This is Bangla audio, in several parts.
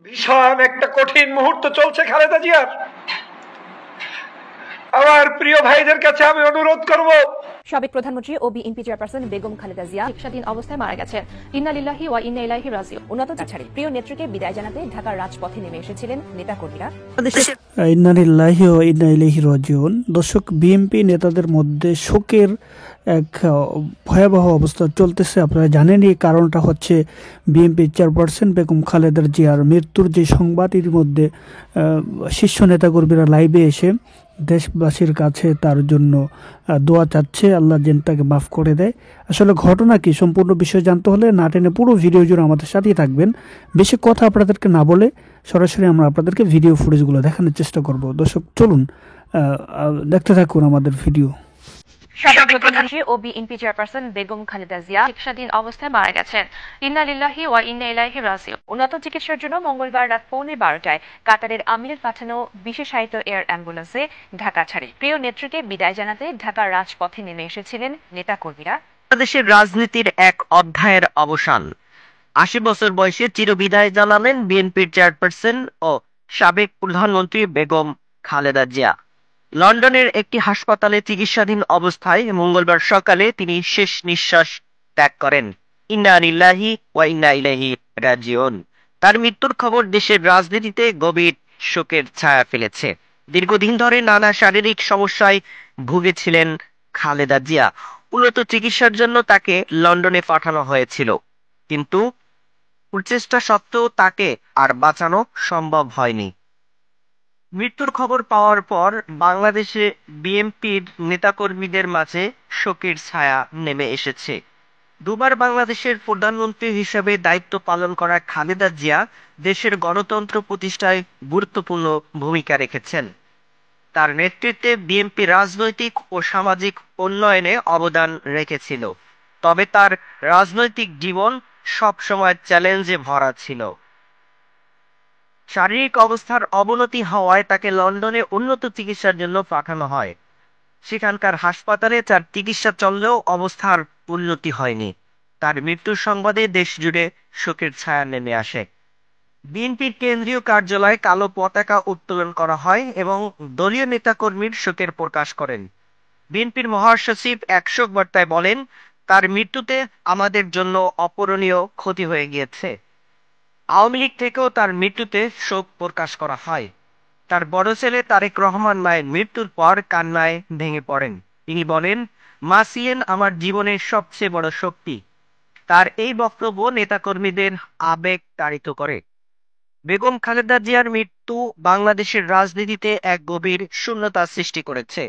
ভীষণ একটা কঠিন মুহূর্ত চলছে খালেদা জিয়ার। আমার প্রিয় ভাইদের কাছে আমি অনুরোধ করব, সাবেক প্রধানমন্ত্রী ও বিএনপি চেয়ারপারসন বেগম খালেদা জিয়া চিকিৎসাধীন অবস্থায় মারা গেছেন। ইন্না লিল্লাহি ওয়া ইন্না ইলাইহি রাজিউন। উন্নত চিকিৎসার প্রিয় নেত্রীকে বিদায় জানাতে ঢাকার রাজপথে নেমে এসেছিলেন নেতাকর্মীরা। ইন্না লিল্লাহি ওয়া ইন্না ইলাইহি রাজিউন। দর্শক, বিএনপি নেতাদের মধ্যে শোকের এক ভয়াবহ অবস্থা চলতেছে। আপনারা জানেন এই কারণটা হচ্ছে বিএনপি চেয়ারপারসন বেগম খালেদা জিয়ার মৃত্যুর যে সংবাদ, এর মধ্যে শীর্ষ নেতাকর্মীরা লাইভে এসে দেশবাসীর কাছে তার জন্য দোয়া চাচ্ছে, আল্লাহ যেন তাকে মাফ করে দেয়। আসলে ঘটনা কি, সম্পূর্ণ বিষয় জানতে হলে না টেনে পুরো ভিডিও জুড়ে আমাদের সাথেই থাকবেন। বেশি কথা আপনাদেরকে না বলে সরাসরি আমরা আপনাদেরকে ভিডিও ফুটেজগুলো দেখানোর চেষ্টা করব। দর্শক চলুন দেখতে থাকুন আমাদের ভিডিও। সাবেক প্রধানমন্ত্রী ও বিএনপি চেয়ারপারসন বেগম খালেদা জিয়া চিকিৎসাধীন অবস্থায় মারা গেছেন। ইন্না লিল্লাহি ওয়া ইন্না ইলাইহি রাজিউন। উন্নত চিকিৎসার জন্য মঙ্গলবার রাত 11:15 কাতারের আমিরের পাঠানো বিশেষায়িত এয়ার অ্যাম্বুলেন্সে ঢাকা ছাড়ে প্রিয় নেত্রীকে বিদায় জানাতে ঢাকার রাজপথে নেমে এসেছিলেন নেতাকর্মীরা। বাংলাদেশের রাজনীতির এক অধ্যায়ের অবসান। ৮০ বছর বয়সে চিরবিদায় জানালেন বিএনপির চেয়ারপারসন ও সাবেক প্রধানমন্ত্রী বেগম খালেদা জিয়া। লন্ডনের একটি হাসপাতালে চিকিৎসাধীন অবস্থায় মঙ্গলবার সকালে তিনি শেষ নিঃশ্বাস ত্যাগ করেন। ইন্না লিল্লাহি ওয়া ইন্না ইলাইহি রাজিউন। তার মৃত্যুর খবর দেশের রাজনীতিতে গভীর শোকের ছায়া ফেলেছে। দীর্ঘদিন ধরে নানা শারীরিক সমস্যায় ভুগেছিলেন খালেদা জিয়া। উন্নত চিকিৎসার জন্য তাকে লন্ডনে পাঠানো হয়েছিল, কিন্তু প্রচেষ্টা সত্ত্বেও তাকে আর বাঁচানো সম্ভব হয়নি। মৃত্যুর খবর পাওয়ার পর বাংলাদেশে বিএনপির নেতাকর্মীদের মাঝে শোকের ছায়া নেমে এসেছে। দুবার বাংলাদেশের প্রধানমন্ত্রী হিসেবে দায়িত্ব পালন করা খালেদা জিয়া দেশের গণতন্ত্র প্রতিষ্ঠায় গুরুত্বপূর্ণ ভূমিকা রেখেছেন। তার নেতৃত্বে বিএনপি রাজনৈতিক ও সামাজিক উন্নয়নে অবদান রেখেছিল, তবে তার রাজনৈতিক জীবন সবসময় চ্যালেঞ্জে ভরা ছিল। শারীরিক অবস্থার অবনতি হওয়ায় তাকে লন্ডনে উন্নত চিকিৎসার জন্য পাঠানো হয়। সেখানকার হাসপাতালে তার চিকিৎসা চললেও অবস্থার উন্নতি হয়নি। তার মৃত্যুর সংবাদে দেশ জুড়ে শোকের ছায়া নেমে আসে। বিএনপির কেন্দ্রীয় কার্যালয়ে কালো পতাকা উত্তোলন করা হয় এবং দলীয় নেতাকর্মীর শোকের প্রকাশ করেন। বিএনপির মহাসচিব এক শোক বার্তায় বলেন, তার মৃত্যুতে আমাদের জন্য অপূরণীয় ক্ষতি হয়ে গিয়েছে। আওয়ামী লীগ থেকেও তার মৃত্যুতে শোক প্রকাশ করা হয়। তার বড় ছেলে তারেক রহমান মায়ের মৃত্যুর পর কান্নায় ভেঙে পড়েন। তিনি বলেন, মা ছিলেন আমার জীবনের সবচেয়ে বড় শক্তি। তার এই বক্তব্য নেতাকর্মীদের আবেগ তাড়িত করে। বেগম খালেদা জিয়ার মৃত্যু বাংলাদেশের রাজনীতিতে এক গভীর শূন্যতা সৃষ্টি করেছে।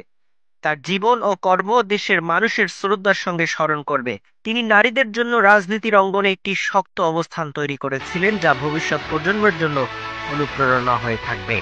তার জীবন ও কর্ম দেশের মানুষের শ্রদ্ধার সঙ্গে স্মরণ করবে। তিনি নারীদের জন্য রাজনীতির অঙ্গনে একটি শক্ত অবস্থান তৈরি করেছিলেন, যা ভবিষ্যৎ প্রজন্মের জন্য অনুপ্রেরণা হয়ে থাকবে।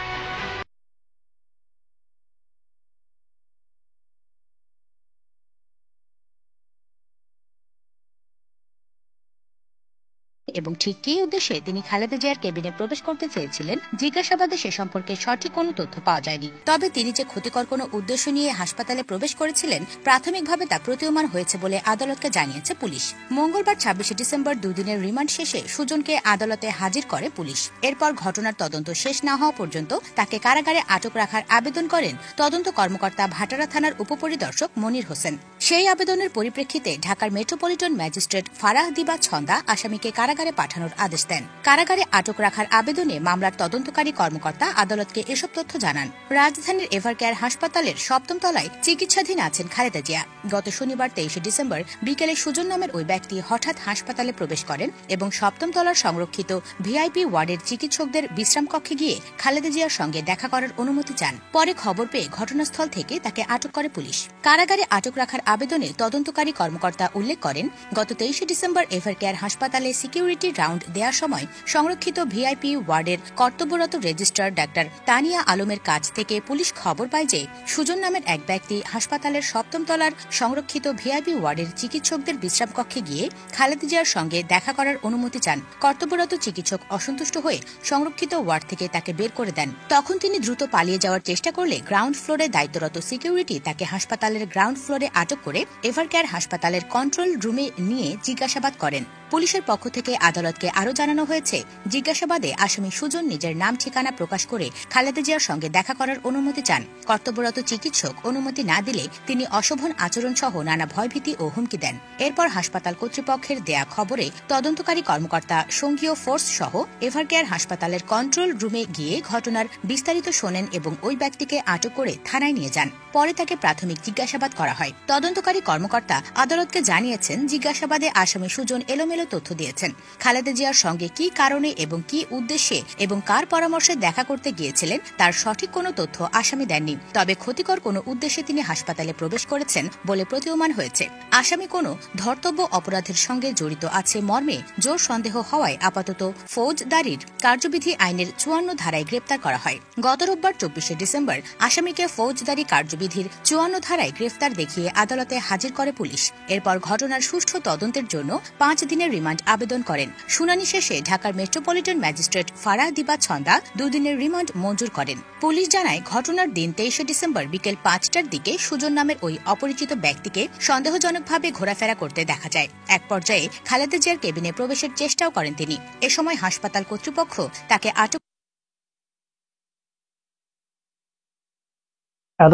এবং ঠিক কী উদ্দেশ্যে তিনি খালেদা জিয়ার কেবিনে প্রবেশ করতে চেয়েছিলেন, জিজ্ঞাসাবাদে সে সম্পর্কে সঠিক কোনো তথ্য পাওয়া যায়নি। তবে তিনি যে ক্ষতিকর কোনো উদ্দেশ্য নিয়ে হাসপাতালে প্রবেশ করেছিলেন প্রাথমিকভাবে তা প্রতীয়মান হয়েছে বলে আদালতকে জানিয়েছে পুলিশ। মঙ্গলবার ২৬ ডিসেম্বর দুদিনের রিমান্ড শেষে সুজনকে আদালতে হাজির করে পুলিশ। এরপর ঘটনার তদন্ত শেষ না হওয়া পর্যন্ত তাকে কারাগারে আটক রাখার আবেদন করেন তদন্ত কর্মকর্তা ভাটারা থানার উপপরিদর্শক মনির হোসেন। সেই আবেদনের পরিপ্রেক্ষিতে ঢাকার মেট্রোপলিটন ম্যাজিস্ট্রেট ফারাহ দিবা ছন্দা আসামিকে কারাগারে পাঠানোর আদেশ দেন। কারাগারে আটক রাখার আবেদনে মামলার তদন্তকারী কর্মকর্তা আদালতকে এসব তথ্য জানান। রাজধানীর এভারকেয়ার হাসপাতালের ৭ম তলায় চিকিৎসাধীন আছেন খালেদা জিয়া। গত শনিবার ২৩ ডিসেম্বর বিকেলে সুজন নামের ওই ব্যক্তি হঠাৎ হাসপাতালে প্রবেশ করেন এবং ৭ম তলার সংরক্ষিত ভিআইপি ওয়ার্ডের চিকিৎসকদের বিশ্রাম কক্ষে গিয়ে খালেদা জিয়ার সঙ্গে দেখা করার অনুমতি চান। পরে খবর পেয়ে ঘটনাস্থল থেকে তাকে আটক করে পুলিশ। কারাগারে আটক রাখার আবেদনে তদন্তকারী কর্মকর্তা উল্লেখ করেন, গত ২৩ ডিসেম্বর এভারকেয়ার হাসপাতালে সিকিউরিটি রাউন্ড দেওয়ার সময় সংরক্ষিত ভিআইপি ওয়ার্ডের কর্তব্যরত রেজিস্ট্রার ডাক্তার তানিয়া আলমের কাছ থেকে পুলিশ খবর পায় যে সুজন নামের এক ব্যক্তি হাসপাতালের ৭ম তলার সংরক্ষিত ভিআইপি ওয়ার্ডের চিকিৎসকদের বিশ্রাম কক্ষে গিয়ে খালেদা জিয়ার সঙ্গে দেখা করার অনুমতি চান। কর্তব্যরত চিকিৎসক অসন্তুষ্ট হয়ে সংরক্ষিত ওয়ার্ড থেকে তাকে বের করে দেন। তখন তিনি দ্রুত পালিয়ে যাওয়ার চেষ্টা করলে গ্রাউন্ড ফ্লোরে দায়িত্বরত সিকিউরিটি তাকে হাসপাতালের গ্রাউন্ড ফ্লোরে আটক করে এভারকেয়ার হাসপাতালের কন্ট্রোল রুমে নিয়ে জিজ্ঞাসাবাদ করেন। পুলিশের পক্ষ থেকে আদালতকে আরও জানানো হয়েছে, জিজ্ঞাসাবাদে আসামি সুজন নিজের নাম ঠিকানা প্রকাশ করে খালেদা জিয়ার সঙ্গে দেখা করার অনুমতি চান। কর্তব্যরত চিকিৎসক অনুমতি না দিলে তিনি অশোভন আচরণ সহ নানা ভয়ভীতি ও হুমকি দেন। এরপর হাসপাতাল কর্তৃপক্ষের দেয়া খবরে তদন্তকারী কর্মকর্তা সঙ্গীয় ফোর্স সহ এভারকেয়ার হাসপাতালের কন্ট্রোল রুমে গিয়ে ঘটনার বিস্তারিত শোনেন এবং ওই ব্যক্তিকে আটক করে থানায় নিয়ে যান। পরে তাকে প্রাথমিক জিজ্ঞাসাবাদ করা হয়। তদন্তকারী কর্মকর্তা আদালতকে জানিয়েছেন, জিজ্ঞাসাবাদে আসামি সুজন এলোমেলো তথ্য দিয়েছেন। খালেদা জিয়ার সঙ্গে কি কারণে এবং কি উদ্দেশ্যে এবং কার পরামর্শে দেখা করতে গিয়েছিলেন তার সঠিক কোনো তথ্য আসামি দেননি। তবে ক্ষতিকর কোনো উদ্দেশ্যে তিনি হাসপাতালে প্রবেশ করেছেন বলে প্রতীয়মান হয়েছে। আসামি কোনো ধর্তব্য অপরাধের সঙ্গে জড়িত আছে মর্মে জোর সন্দেহ হওয়ায় আপাতত ফৌজদারির কার্যবিধি আইনের 54 ধারায় গ্রেপ্তার করা হয়। গত রোববার 24 ডিসেম্বর আসামিকে ফৌজদারি কার্যবিধির 54 ধারায় গ্রেফতার দেখিয়ে আদালতে হাজির করে পুলিশ। এরপর ঘটনার সুষ্ঠু তদন্তের জন্য 5 দিনের রিমান্ড আবেদন করেন। শুনানি শেষে ঢাকার মেট্রোপলিটন ম্যাজিস্ট্রেট ফারাহ দিবা ছন্দা 2 দিনের রিমান্ড মঞ্জুর করেন। পুলিশ জানায়, ঘটনার দিন 23 ডিসেম্বর বিকেল 5টার দিকে সুজন নামের ওই অপরিচিত ব্যক্তিকে সন্দেহজনকভাবে ঘোরাফেরা করতে দেখা যায়। এক পর্যায়ে খালেদা জিয়ার কেবিনে প্রবেশের চেষ্টাও করেন তিনি। এ সময় হাসপাতাল কর্তৃপক্ষ তাকে আটক।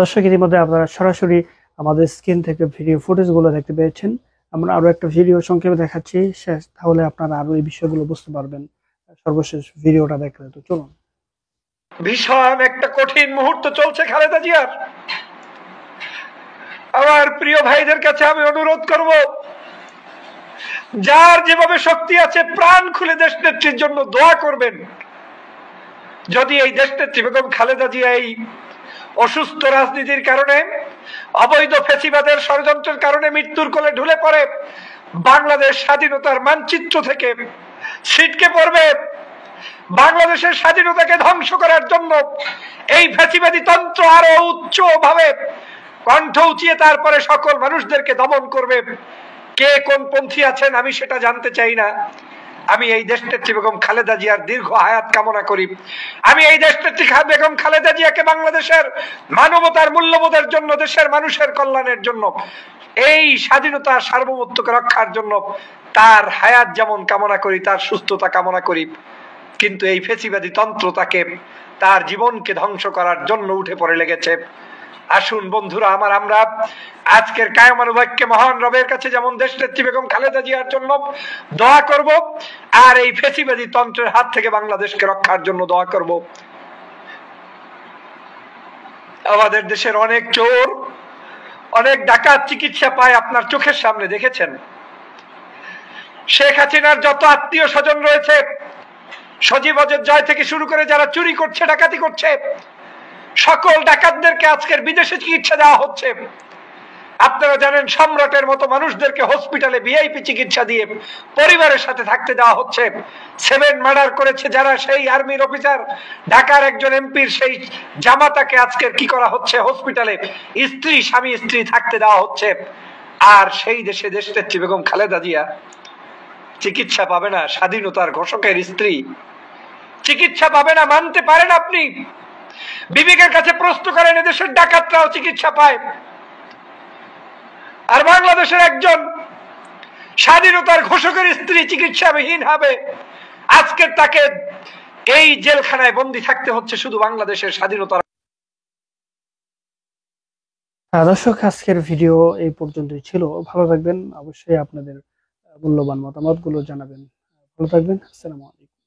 দর্শক, ইতিমধ্যে আপনারা সরাসরি আমাদের স্ক্রিন থেকে ভিডিও ফুটেজগুলো দেখতে পেয়েছেন। আমরা আরো একটা ভিডিও সংক্ষেপে দেখাচ্ছি, তাহলে আপনারা আরো এই বিষয়গুলো বুঝতে পারবেন সর্বশেষ ভিডিওটা দেখলে। তো চলুন। ভীষণ একটা কঠিন মুহূর্ত চলছে খালেদা জিয়ার। আমার প্রিয় ভাইদের কাছে আমি অনুরোধ করব, যার যেভাবে শক্তি আছে প্রাণ খুলে দেশ নেত্রীর জন্য দোয়া করবেন। যদি এই দেশ নেত্রী বেগম খালেদা জিয়া এই অসুস্থ রাজনীতির কারণে, অবৈধ ফ্যাসিবাদের ষড়যন্ত্রের কারণে মৃত্যুর কোলে ঢুলে পড়ে বাংলাদেশ স্বাধীনতার মানচিত্র থেকে ছিটকে পড়বে, বাংলাদেশের স্বাধীনতাকে ধ্বংস করার জন্য এই ফ্যাসিবাদী তন্ত্র আরো উচ্চভাবে কণ্ঠ উঁচিয়ে তারপরে সকল মানুষদেরকে দমন করবে। কে কোন পন্থী আছেন আমি সেটা জানতে চাই না। আমি এই দেশনেত্রী বেগম খালেদা জিয়ার দীর্ঘ হায়াত কামনা করি। আমি এই দেশনেত্রী বেগম খালেদা জিয়াকে বাংলাদেশের মানবতার মূল্যবোধের জন্য, দেশের মানুষের কল্যাণের জন্য, এই স্বাধীনতার সার্বভৌমত্বকে রক্ষার জন্য তার হায়াত যেমন কামনা করি, তার সুস্থতা কামনা করি। কিন্তু এই ফেসিবাদী তন্ত্র তাকে, তার জীবনকে ধ্বংস করার জন্য উঠে পড়ে লেগেছে। আসুন বন্ধুরা আমার, আমরা আজকের কায়মানুবাক্যে মহান রবের কাছে যেমন দেশনেত্রী বেগম খালেদা জিয়ার জন্য দোয়া করব, আর এই ফেসিবাদী তন্ত্রের হাত থেকে বাংলাদেশকে রক্ষার জন্য দোয়া করব। আমাদের দেশের অনেক চোর, অনেক ডাকাত চিকিৎসা পায়, আপনার চোখের সামনে দেখেছেন। শেখ হাসিনার যত আত্মীয় স্বজন রয়েছে, সজীব অজয় জয় থেকে শুরু করে যারা চুরি করছে, ডাকাতি করছে, সকল ডাকাতদেরকে আজকের বিদেশে চিকিৎসা দেওয়া হচ্ছে। আপনারা জানেন, সম্রাটের মতো মানুষদেরকে হসপিটালে ভিআইপি চিকিৎসা দিয়ে পরিবারের সাথে থাকতে দেওয়া হচ্ছে। 7 মার্ডার করেছে যারা, সেই আর্মির অফিসার, ঢাকার একজন এমপির সেই জামাতাকে আজকের কি করা হচ্ছে, হসপিটালে স্ত্রী স্বামী স্ত্রী থাকতে দেওয়া হচ্ছে। আর সেই দেশে দেশনেত্রী বেগম খালেদা জিয়া চিকিৎসা পাবে না? স্বাধীনতার ঘোষকের স্ত্রী চিকিৎসা পাবে না? মানতে পারেন আপনি? বিবেকের কাছে প্রশ্ন করেন, এদেশের ডাকাতরাও চিকিৎসা পায়, আর বাংলাদেশের একজন স্বাধীনতার ঘোষকের স্ত্রী চিকিৎসাবিহীন হবে। আজকে তাকে এই জেলখানায় বন্দী থাকতে হচ্ছে শুধু বাংলাদেশের স্বাধীনতা। দর্শক, আজকের ভিডিও এই পর্যন্তই ছিল। ভালো থাকবেন, অবশ্যই আপনাদের মূল্যবান মতামতগুলো জানাবেন। ভালো থাকবেন। আসসালামু আলাইকুম।